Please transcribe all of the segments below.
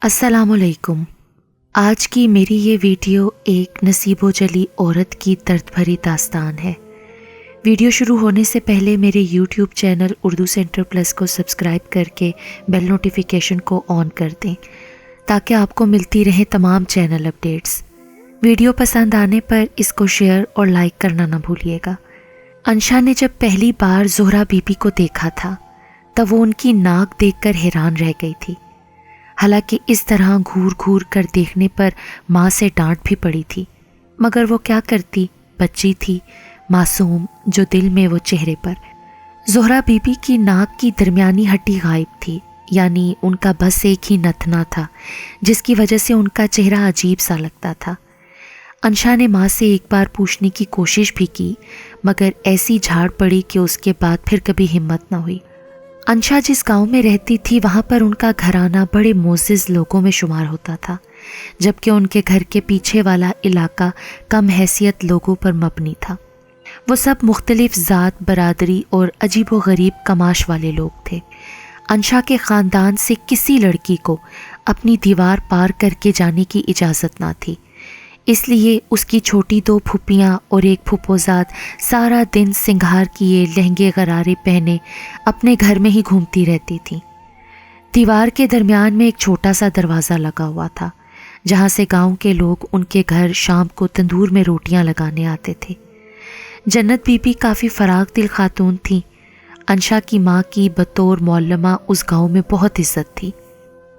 अस्सलाम वालेकुम। आज की मेरी ये वीडियो एक नसीबो जली औरत की दर्द भरी दास्तान है। वीडियो शुरू होने से पहले मेरे YouTube channel Urdu centre plus को सब्सक्राइब करके बेल नोटिफिकेशन को ऑन कर दें ताकि आपको मिलती रहें तमाम चैनल अपडेट्स। वीडियो पसंद आने पर इसको शेयर और लाइक करना ना भूलिएगा। अंशा ने जब पहली बार ज़ोहरा बीबी को देखा था तब वो उनकी नाक देखकर हैरान रह गई थी। हालांकि इस तरह घूर घूर कर देखने पर माँ से डांट भी पड़ी थी, मगर वो क्या करती, बच्ची थी, मासूम, जो दिल में वो चेहरे पर। ज़ोहरा बीबी की नाक की दरमियानी हड्डी गायब थी, यानी उनका बस एक ही नथना था जिसकी वजह से उनका चेहरा अजीब सा लगता था। अंशा ने माँ से एक बार पूछने की कोशिश भी की, मगर ऐसी झाड़ पड़ी कि उसके बाद फिर कभी हिम्मत न हुई। अंशा जिस गांव में रहती थी वहाँ पर उनका घराना बड़े मोअज़्ज़िज़ लोगों में शुमार होता था, जबकि उनके घर के पीछे वाला इलाका कम हैसियत लोगों पर मबनी था। वो सब मुख्तलिफ ज़ात, बरादरी और अजीब व गरीब कमाश वाले लोग थे। अंशा के ख़ानदान से किसी लड़की को अपनी दीवार पार करके जाने की इजाज़त ना थी, इसलिए उसकी छोटी दो फूफियाँ और एक फूफोजाद सारा दिन सिंगार किए, लहंगे गरारे पहने अपने घर में ही घूमती रहती थीं। दीवार के दरमियान में एक छोटा सा दरवाज़ा लगा हुआ था जहाँ से गांव के लोग उनके घर शाम को तंदूर में रोटियां लगाने आते थे। जन्नत बीबी काफ़ी फराग दिल खातून थी। अंशा की माँ की बतौर मौलमा उस गाँव में बहुत इज्जत थी।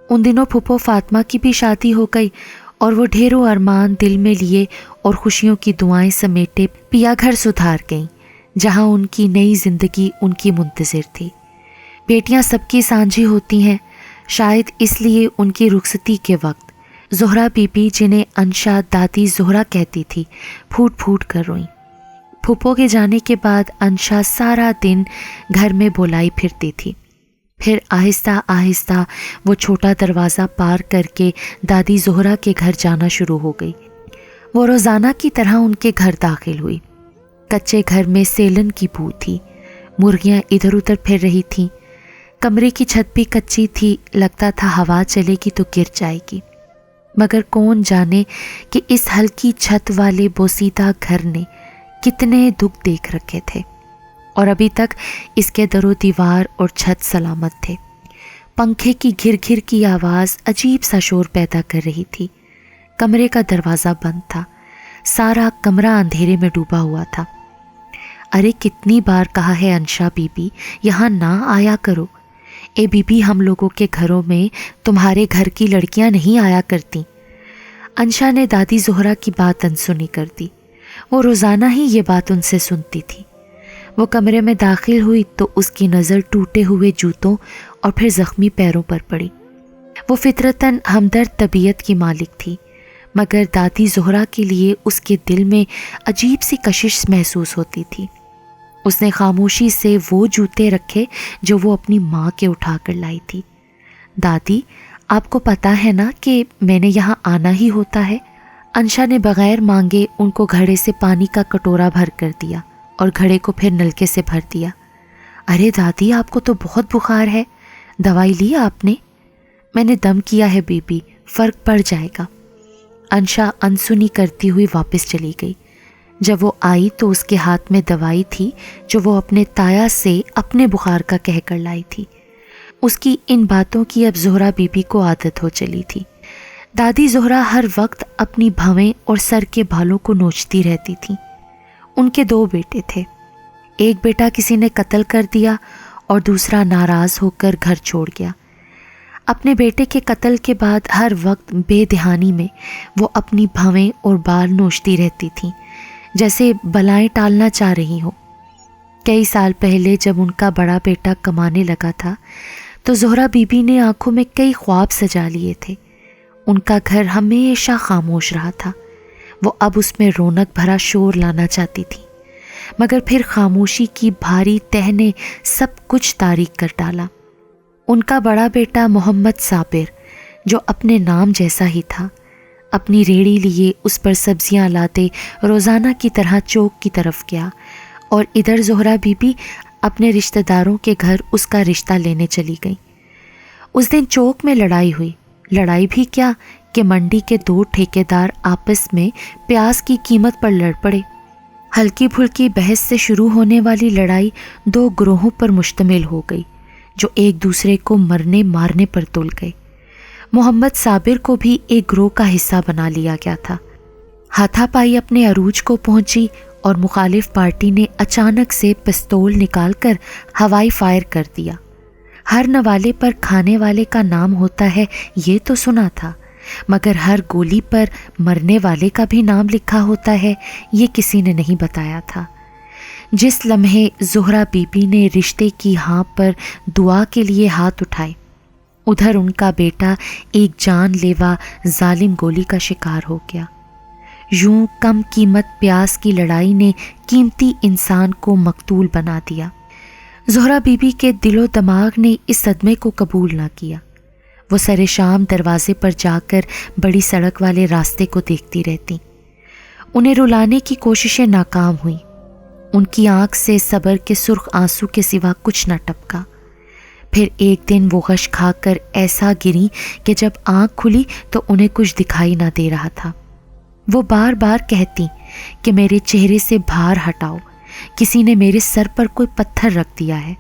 उन दिनों फूफो फातिमा की भी शादी हो गई और वो ढेरों अरमान दिल में लिए और खुशियों की दुआएं समेटे पिया घर सुधार गईं, जहां उनकी नई ज़िंदगी उनकी मुंतज़िर थी। बेटियां सबकी सांझी होती हैं, शायद इसलिए उनकी रुखसती के वक्त ज़ोहरा बीबी, जिन्हें अंशा दादी ज़ोहरा कहती थी, फूट फूट कर रोईं। फूफो के जाने के बाद अंशा सारा दिन घर में बोलाई फिरती थी। फिर आहिस्ता आहिस्ता वो छोटा दरवाज़ा पार करके दादी ज़ोहरा के घर जाना शुरू हो गई। वो रोज़ाना की तरह उनके घर दाखिल हुई। कच्चे घर में सेलन की बू थी, मुर्गियाँ इधर उधर फिर रही थीं। कमरे की छत भी कच्ची थी, लगता था हवा चलेगी तो गिर जाएगी। मगर कौन जाने कि इस हल्की छत वाले बोसीदा घर ने कितने दुख देख रखे थे, और अभी तक इसके दरो दीवार और छत सलामत थे। पंखे की घिर घिर की आवाज़ अजीब सा शोर पैदा कर रही थी। कमरे का दरवाज़ा बंद था, सारा कमरा अंधेरे में डूबा हुआ था। अरे कितनी बार कहा है अंशा बीबी, यहाँ ना आया करो। ए बीबी, हम लोगों के घरों में तुम्हारे घर की लड़कियाँ नहीं आया करती। अंशा ने दादी ज़ोहरा की बात अनसुनी कर दी। वो रोज़ाना ही ये बात उनसे सुनती थी। वो कमरे में दाखिल हुई तो उसकी नज़र टूटे हुए जूतों और फिर ज़ख्मी पैरों पर पड़ी। वो फितरतन हमदर्द तबीयत की मालिक थी, मगर दादी ज़ोहरा के लिए उसके दिल में अजीब सी कशिश महसूस होती थी। उसने खामोशी से वो जूते रखे जो वो अपनी माँ के उठा कर लाई थी। दादी, आपको पता है ना कि मैंने यहाँ आना ही होता है। अंशा ने बग़ैर मांगे उनको घड़े से पानी का कटोरा भर कर दिया और घड़े को फिर नलके से भर दिया। अरे दादी, आपको तो बहुत बुखार है, दवाई ली आपने? मैंने दम किया है बीबी, फ़र्क पड़ जाएगा। अंशा अनसुनी करती हुई वापस चली गई। जब वो आई तो उसके हाथ में दवाई थी जो वो अपने ताया से अपने बुखार का कह कर लाई थी। उसकी इन बातों की अब ज़ोहरा बीबी को आदत हो चली थी। दादी ज़ोहरा हर वक्त अपनी भवें और सर के बालों को नोचती रहती थी। उनके दो बेटे थे। एक बेटा किसी ने कत्ल कर दिया और दूसरा नाराज़ होकर घर छोड़ गया। अपने बेटे के कत्ल के बाद हर वक्त बेध्यानी में वो अपनी भवें और बाल नोचती रहती थीं, जैसे बलाएं टालना चाह रही हो। कई साल पहले जब उनका बड़ा बेटा कमाने लगा था तो ज़ोहरा बीबी ने आंखों में कई ख्वाब सजा लिए थे। उनका घर हमेशा खामोश रहा था। वो अब उसमें रौनक भरा शोर लाना चाहती थी, मगर फिर खामोशी की भारी तह ने सब कुछ तारीक कर डाला। उनका बड़ा बेटा मोहम्मद साबिर, जो अपने नाम जैसा ही था, अपनी रेड़ी लिए उस पर सब्जियां लाते रोज़ाना की तरह चौक की तरफ गया, और इधर ज़ोहरा बीबी अपने रिश्तेदारों के घर उसका रिश्ता लेने चली गई। उस दिन चौक में लड़ाई हुई। लड़ाई भी क्या कि मंडी के 2 ठेकेदार आपस में प्याज की कीमत पर लड़ पड़े। हल्की फुल्की बहस से शुरू होने वाली लड़ाई 2 ग्रोहों पर मुश्तमिल हो गई जो एक दूसरे को मरने मारने पर तुल गए। मोहम्मद साबिर को भी एक ग्रोह का हिस्सा बना लिया गया था। हाथापाई अपने अरूज को पहुंची और मुखालिफ पार्टी ने अचानक से पिस्तौल निकालकर हवाई फायर कर दिया। हर नवाले पर खाने वाले का नाम होता है ये तो सुना था, मगर हर गोली पर मरने वाले का भी नाम लिखा होता है ये किसी ने नहीं बताया था। जिस लम्हे ज़ोहरा बीबी ने रिश्ते की हाँ पर दुआ के लिए हाथ उठाए, उधर उनका बेटा एक जानलेवा जालिम गोली का शिकार हो गया। यूं कम कीमत प्याज की लड़ाई ने कीमती इंसान को मकतूल बना दिया। ज़ोहरा बीबी के दिलो दिमाग ने इस सदमे को कबूल ना किया। वो सरे शाम दरवाजे पर जाकर बड़ी सड़क वाले रास्ते को देखती रहती। उन्हें रुलाने की कोशिशें नाकाम हुई। उनकी आंख से सब्र के सुर्ख आंसू के सिवा कुछ न टपका। फिर एक दिन वो गश खाकर ऐसा गिरी कि जब आंख खुली तो उन्हें कुछ दिखाई ना दे रहा था। वो बार बार कहती कि मेरे चेहरे से भार हटाओ, किसी ने मेरे सर पर कोई पत्थर रख दिया है।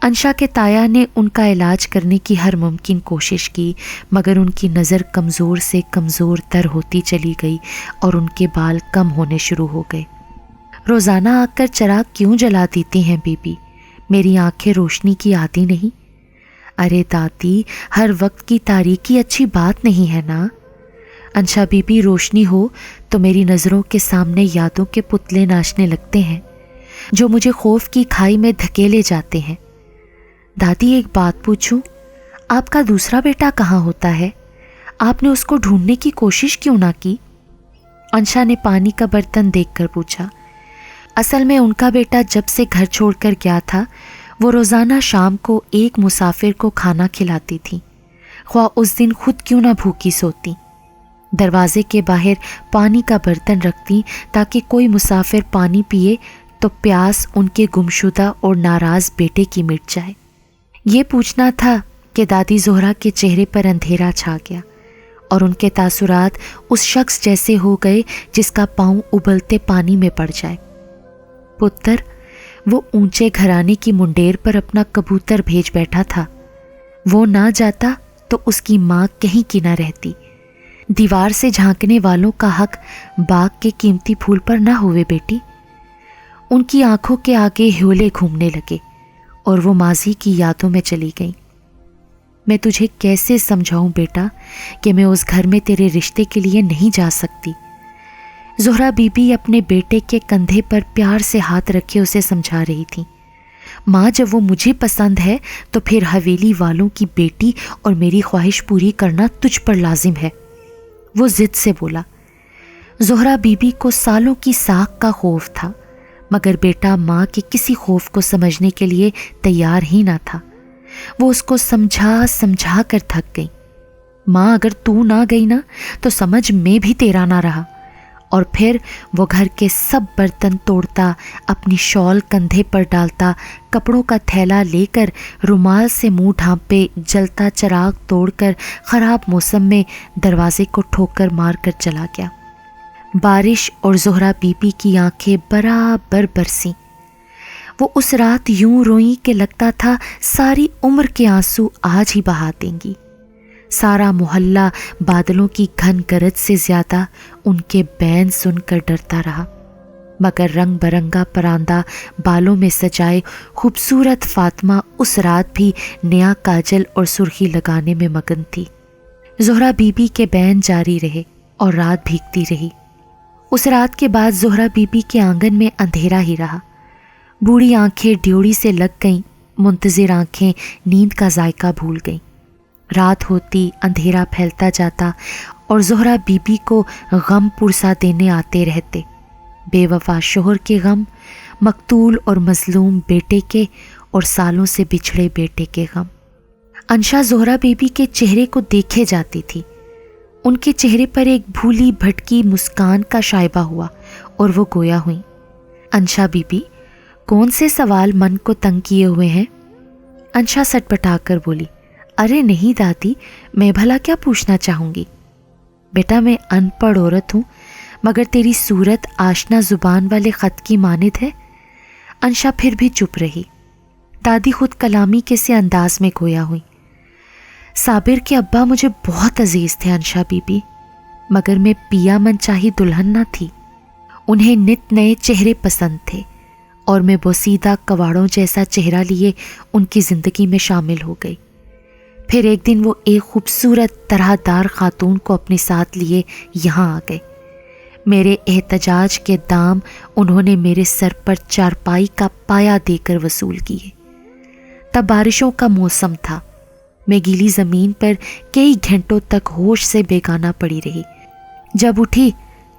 अंशा के ताया ने उनका इलाज करने की हर मुमकिन कोशिश की, मगर उनकी नज़र कमज़ोर से कमज़ोर तर होती चली गई और उनके बाल कम होने शुरू हो गए। रोज़ाना आकर चिराग क्यों जला देती हैं बीबी? मेरी आंखें रोशनी की आती नहीं। अरे दादी, हर वक्त की तारीकी अच्छी बात नहीं है ना। अंशा बीबी, रोशनी हो तो मेरी नज़रों के सामने यादों के पुतले नाचने लगते हैं जो मुझे खौफ की खाई में धकेले जाते हैं। दादी, एक बात पूछूं, आपका दूसरा बेटा कहाँ होता है? आपने उसको ढूंढने की कोशिश क्यों ना की? अंशा ने पानी का बर्तन देखकर पूछा। असल में उनका बेटा जब से घर छोड़कर गया था, वो रोज़ाना शाम को एक मुसाफिर को खाना खिलाती थी, ख्वाह उस दिन खुद क्यों ना भूखी सोती। दरवाजे के बाहर पानी का बर्तन रखती ताकि कोई मुसाफिर पानी पिए तो प्यास उनके गुमशुदा और नाराज़ बेटे की मिट जाए। ये पूछना था कि दादी ज़ोहरा के चेहरे पर अंधेरा छा गया और उनके तासुरात उस शख्स जैसे हो गए जिसका पाँव उबलते पानी में पड़ जाए। पुत्र, वो ऊंचे घराने की मुंडेर पर अपना कबूतर भेज बैठा था। वो ना जाता तो उसकी माँ कहीं की ना रहती। दीवार से झांकने वालों का हक बाग के कीमती फूल पर ना हुए बेटी। उनकी आंखों के आगे ह्योले घूमने लगे और वो माजी की यादों में चली गई। मैं तुझे कैसे समझाऊं बेटा कि मैं उस घर में तेरे रिश्ते के लिए नहीं जा सकती। ज़ोहरा बीबी अपने बेटे के कंधे पर प्यार से हाथ रखे उसे समझा रही थी। माँ, जब वो मुझे पसंद है तो फिर हवेली वालों की बेटी और मेरी ख्वाहिश पूरी करना तुझ पर लाजिम है। वो जिद से बोला। ज़ोहरा बीबी को सालों की साख का खौफ था, मगर बेटा माँ के किसी खौफ को समझने के लिए तैयार ही ना था। वो उसको समझा समझा कर थक गई। माँ, अगर तू ना गई ना तो समझ में भी तेरा ना रहा। और फिर वो घर के सब बर्तन तोड़ता, अपनी शॉल कंधे पर डालता, कपड़ों का थैला लेकर रुमाल से मुंह ढांपे जलता चिराग तोड़कर ख़राब मौसम में दरवाजे को ठोकर मार कर चला गया। बारिश और ज़ोहरा बीबी की आंखें बराबर बरसीं। वो उस रात यूं रोई कि लगता था सारी उम्र के आंसू आज ही बहा देंगी। सारा मोहल्ला बादलों की घन गरज से ज़्यादा उनके बैन सुनकर डरता रहा, मगर रंग बरंगा परांदा बालों में सजाए खूबसूरत फातिमा उस रात भी नया काजल और सुर्खी लगाने में मगन थी। ज़ोहरा बीबी के बैन जारी रहे और रात भीगती रही। उस रात के बाद ज़ोहरा बीबी के आंगन में अंधेरा ही रहा। बूढ़ी आंखें ड्योढ़ी से लग गईं, मुंतज़िर आंखें नींद का जायका भूल गईं। रात होती अंधेरा फैलता जाता और ज़ोहरा बीबी को गम पुरसा देने आते रहते। बेवफा शोहर के गम, मकतूल और मजलूम बेटे के और सालों से बिछड़े बेटे के गम। अंशा ज़ोहरा बीबी के चेहरे को देखे जाती थी। उनके चेहरे पर एक भूली भटकी मुस्कान का शायबा हुआ और वो गोया हुई। अंशा बीबी, कौन से सवाल मन को तंग किए हुए हैं? अंशा सटपटा कर बोली। अरे नहीं दादी, मैं भला क्या पूछना चाहूँगी? बेटा मैं अनपढ़ औरत हूँ, मगर तेरी सूरत आशना जुबान वाले ख़त की मानिद है। अंशा फिर भी चुप रही। दादी खुद कलामी के से अंदाज में खोया हुई। साबिर के अब्बा मुझे बहुत अजीज थे अंशा बीबी, मगर मैं पिया मनचाही दुल्हन ना थी। उन्हें नित नए चेहरे पसंद थे और मैं बोसीदा कवाड़ों जैसा चेहरा लिए उनकी ज़िंदगी में शामिल हो गई। फिर एक दिन वो एक खूबसूरत तरहदार खातून को अपने साथ लिए यहाँ आ गए। मेरे एहतजाज के दाम उन्होंने मेरे सर पर चारपाई का पाया देकर वसूल किए। तब बारिशों का मौसम था। मैं गीली ज़मीन पर कई घंटों तक होश से बेगाना पड़ी रही। जब उठी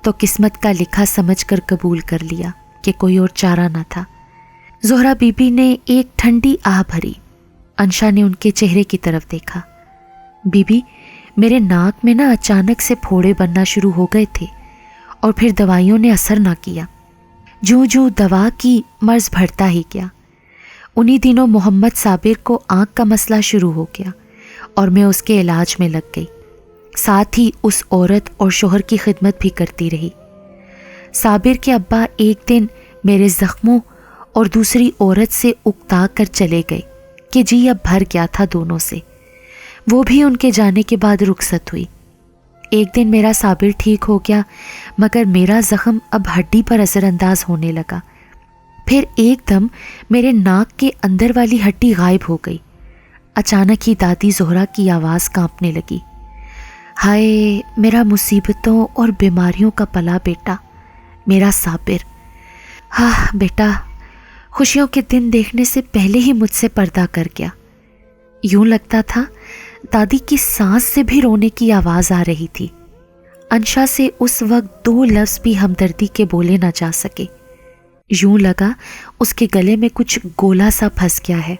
तो किस्मत का लिखा समझकर कबूल कर लिया कि कोई और चारा न था। ज़ोहरा बीबी ने एक ठंडी आह भरी। अंशा ने उनके चेहरे की तरफ देखा। बीबी, मेरे नाक में ना अचानक से फोड़े बनना शुरू हो गए थे और फिर दवाइयों ने असर ना किया। जूं जूं दवा की मर्ज बढ़ता ही गया। उन्हीं दिनों मोहम्मद साबिर को आँख का मसला शुरू हो गया और मैं उसके इलाज में लग गई। साथ ही उस औरत और शोहर की खिदमत भी करती रही। साबिर के अब्बा एक दिन मेरे ज़ख्मों और दूसरी औरत से उकता कर चले गए कि जी अब भर गया था दोनों से। वो भी उनके जाने के बाद रुखसत हुई। एक दिन मेरा साबिर ठीक हो गया, मगर मेरा ज़ख्म अब हड्डी पर असरअंदाज होने लगा। फिर एकदम मेरे नाक के अंदर वाली हड्डी गायब हो गई। अचानक ही दादी ज़ोहरा की आवाज़ कांपने लगी। हाय मेरा मुसीबतों और बीमारियों का पला बेटा, मेरा साबिर। हाँ बेटा, खुशियों के दिन देखने से पहले ही मुझसे पर्दा कर गया। यूं लगता था दादी की सांस से भी रोने की आवाज़ आ रही थी। अंशा से उस वक्त 2 लफ्ज़ भी हमदर्दी के बोले ना जा सके। यूं लगा उसके गले में कुछ गोला सा फंस गया है।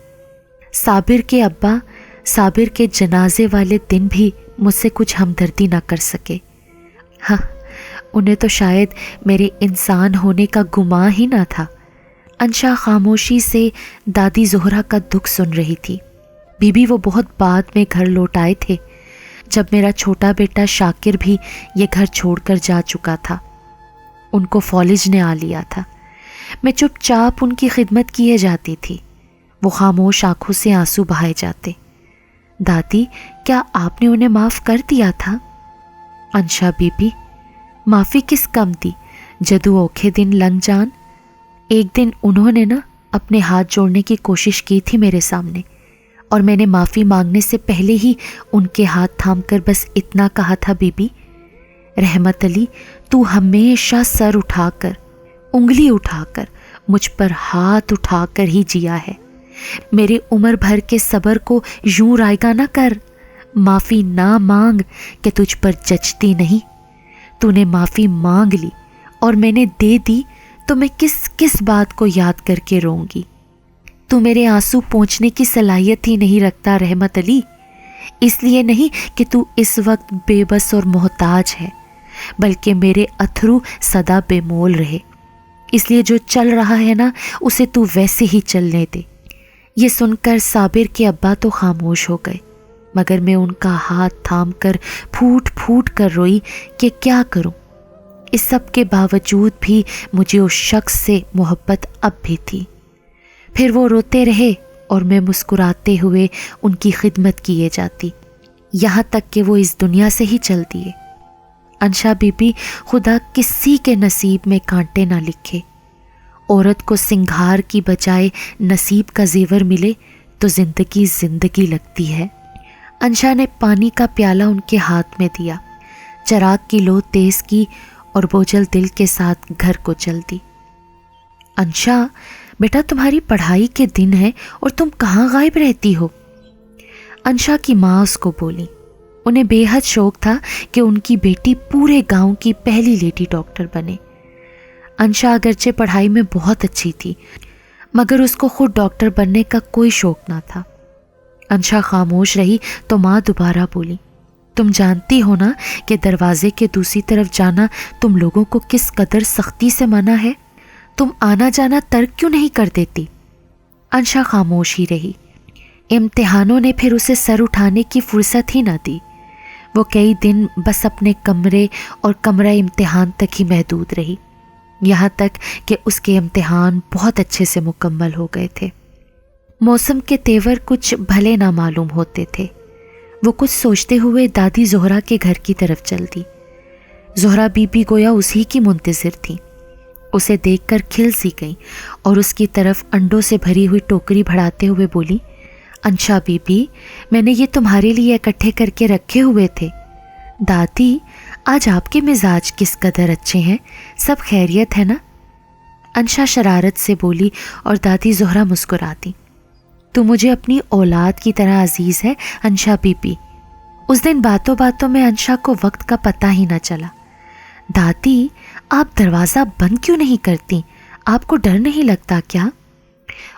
साबिर के अब्बा साबिर के जनाजे वाले दिन भी मुझसे कुछ हमदर्दी ना कर सके। हाँ, उन्हें तो शायद मेरे इंसान होने का गुमान ही ना था। अंशा खामोशी से दादी ज़ोहरा का दुख सुन रही थी। बीबी वो बहुत बाद में घर लौट आए थे, जब मेरा छोटा बेटा शाकिर भी ये घर छोड़कर जा चुका था। उनको फॉलिज ने आ लिया था। मैं चुपचाप उनकी खिदमत किए जाती थी। वो खामोश आंखों से आंसू बहाए जाते। दादी, क्या आपने उन्हें माफ़ कर दिया था? अंशा बीबी, माफ़ी किस कम दी, जदू औखे दिन लंग जान। एक दिन उन्होंने ना अपने हाथ जोड़ने की कोशिश की थी मेरे सामने, और मैंने माफ़ी मांगने से पहले ही उनके हाथ थामकर बस इतना कहा था, बीबी रहमत अली, तू हमेशा सर उठाकर, उंगली उठाकर, मुझ पर हाथ उठाकर ही जिया है। मेरे उम्र भर के सब्र को यूं रायगा ना कर। माफ़ी ना मांग कि तुझ पर जचती नहीं। तूने माफ़ी मांग ली और मैंने दे दी, तो मैं किस किस बात को याद करके रोऊंगी। तू मेरे आंसू पोंछने की सलाहियत ही नहीं रखता रहमत अली। इसलिए नहीं कि तू इस वक्त बेबस और मोहताज है, बल्कि मेरे अथरू सदा बेमोल रहे। इसलिए जो चल रहा है ना, उसे तू वैसे ही चलने दे। ये सुनकर साबिर के अब्बा तो खामोश हो गए, मगर मैं उनका हाथ थाम कर फूट फूट कर रोई कि क्या करूं। इस सब के बावजूद भी मुझे उस शख्स से मोहब्बत अब भी थी। फिर वो रोते रहे और मैं मुस्कुराते हुए उनकी खिदमत किए जाती, यहाँ तक कि वो इस दुनिया से ही चल दिए। अंशा बीबी, खुदा किसी के नसीब में कांटे ना लिखे। औरत को सिंगार की बजाय नसीब का जेवर मिले तो जिंदगी जिंदगी लगती है। अंशा ने पानी का प्याला उनके हाथ में दिया, चराग की लो तेज की और बोझल दिल के साथ घर को चल दी। अंशा बेटा, तुम्हारी पढ़ाई के दिन है और तुम कहाँ गायब रहती हो? अंशा की माँ उसको बोली। उन्हें बेहद शौक था कि उनकी बेटी पूरे गांव की पहली लेडी डॉक्टर बने। अंशा अगरचे पढ़ाई में बहुत अच्छी थी, मगर उसको खुद डॉक्टर बनने का कोई शौक ना था। अंशा खामोश रही तो माँ दोबारा बोली, तुम जानती हो ना कि दरवाजे के दूसरी तरफ जाना तुम लोगों को किस कदर सख्ती से मना है। तुम आना जाना तर्क क्यों नहीं कर देती? अंशा खामोश ही रही। इम्तिहानों ने फिर उसे सर उठाने की फुर्सत ही ना दी। وہ کئی دن بس اپنے کمرے اور کمرہ امتحان تک ہی محدود رہی، یہاں تک کہ اس کے امتحان بہت اچھے سے مکمل ہو گئے تھے۔ موسم کے تیور کچھ بھلے نہ معلوم ہوتے تھے۔ وہ کچھ سوچتے ہوئے دادی زہرا کے گھر کی طرف چل دی۔ زہرا بی بی گویا اسی کی منتظر تھی۔ اسے دیکھ کر کھل سی گئی اور اس کی طرف انڈوں سے بھری ہوئی ٹوکری بڑھاتے ہوئے بولی، انشا بی بی، میں نے یہ تمہارے لیے اکٹھے کر کے رکھے ہوئے تھے۔ دادی، آج آپ کے مزاج کس قدر اچھے ہیں، سب خیریت ہے نا؟ انشا شرارت سے بولی اور دادی زہرا مسکراتی۔ تو مجھے اپنی اولاد کی طرح عزیز ہے انشا بی بی۔ اس دن باتوں باتوں میں انشا کو وقت کا پتہ ہی نہ چلا۔ دادی، آپ دروازہ بند کیوں نہیں کرتی؟ آپ کو ڈر نہیں لگتا کیا؟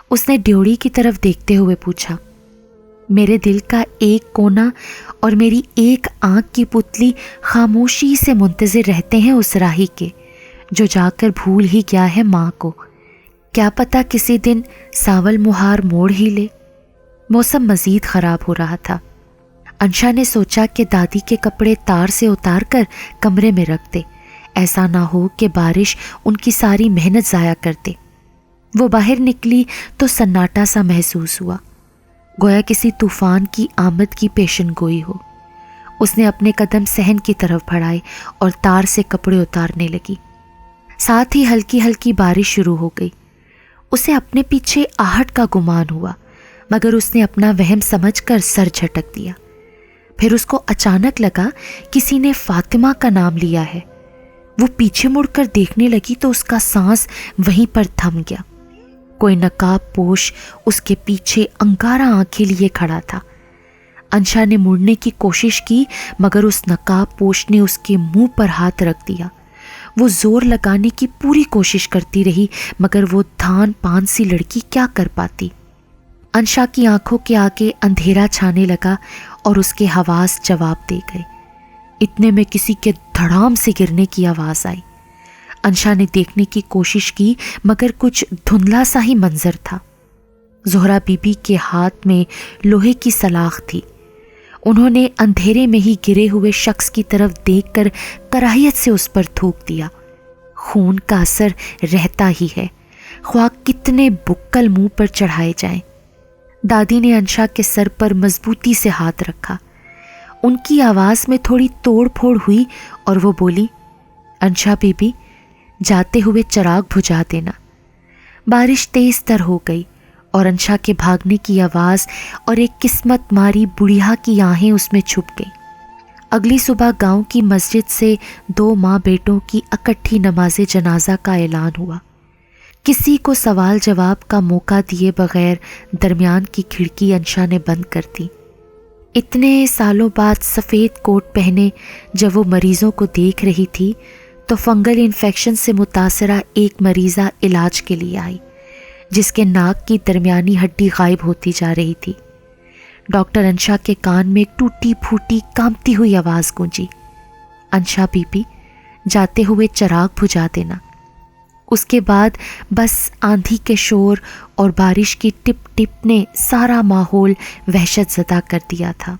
اس نے ڈیوڑی کی طرف دیکھتے ہوئے پوچھا۔ میرے دل کا ایک کونا اور میری ایک آنکھ کی پتلی خاموشی سے منتظر رہتے ہیں اس راہی کے جو جا کر بھول ہی گیا ہے ماں کو۔ کیا پتہ کسی دن ساول مہار موڑ ہی لے۔ موسم مزید خراب ہو رہا تھا۔ انشا نے سوچا کہ دادی کے کپڑے تار سے اتار کر کمرے میں رکھ دے، ایسا نہ ہو کہ بارش ان کی ساری محنت ضائع کر دے۔ وہ باہر نکلی تو سناٹا سا محسوس ہوا، گویا کسی طوفان کی آمد کی پیشن گوئی ہو۔ اس نے اپنے قدم صحن کی طرف بڑھائے اور تار سے کپڑے اتارنے لگی۔ ساتھ ہی ہلکی ہلکی بارش شروع ہو گئی۔ اسے اپنے پیچھے آہٹ کا گمان ہوا، مگر اس نے اپنا وہم سمجھ کر سر جھٹک دیا۔ پھر اس کو اچانک لگا کسی نے فاطمہ کا نام لیا ہے۔ وہ پیچھے مڑ کر دیکھنے لگی تو اس کا سانس وہیں پر تھم گیا۔ کوئی نقاب پوش اس کے پیچھے انگارہ آنکھیں لیے کھڑا تھا۔ انشا نے مڑنے کی کوشش کی مگر اس نقاب پوش نے اس کے منہ پر ہاتھ رکھ دیا۔ وہ زور لگانے کی پوری کوشش کرتی رہی مگر وہ دھان پان سی لڑکی کیا کر پاتی۔ انشا کی آنکھوں کے آگے اندھیرا چھانے لگا اور اس کے حواس جواب دے گئے۔ اتنے میں کسی کے دھڑام سے گرنے کی آواز آئی۔ انشا نے دیکھنے کی کوشش کی مگر کچھ دھندلا سا ہی منظر تھا۔ زہرا بی بی کے ہاتھ میں لوہے کی سلاخ تھی۔ انہوں نے اندھیرے میں ہی گرے ہوئے شخص کی طرف دیکھ کر کراہیت سے اس پر تھوک دیا۔ خون کا اثر رہتا ہی ہے، خواہ کتنے بکل منہ پر چڑھائے جائیں۔ دادی نے انشا کے سر پر مضبوطی سے ہاتھ رکھا۔ ان کی آواز میں تھوڑی توڑ پھوڑ ہوئی اور وہ بولی، انشا بی بی، جاتے ہوئے چراغ بجھا دینا۔ بارش تیز تر ہو گئی اور انشا کے بھاگنے کی آواز اور ایک قسمت ماری بڑھیا کی آہیں اس میں چھپ گئیں۔ اگلی صبح گاؤں کی مسجد سے 2 ماں بیٹوں کی اکٹھی نماز جنازہ کا اعلان ہوا۔ کسی کو سوال جواب کا موقع دیے بغیر درمیان کی کھڑکی انشا نے بند کر دی۔ اتنے سالوں بعد سفید کوٹ پہنے جب وہ مریضوں کو دیکھ رہی تھی تو فنگل انفیکشن سے متاثرہ ایک مریضہ علاج کے لیے آئی جس کے ناک کی درمیانی ہڈی غائب ہوتی جا رہی تھی۔ ڈاکٹر انشا کے کان میں ایک ٹوٹی پھوٹی کانپتی ہوئی آواز گونجی، انشا بی بی، جاتے ہوئے چراغ بجھا دینا۔ اس کے بعد بس آندھی کے شور اور بارش کی ٹپ ٹپ نے سارا ماحول وحشت زدہ کر دیا تھا۔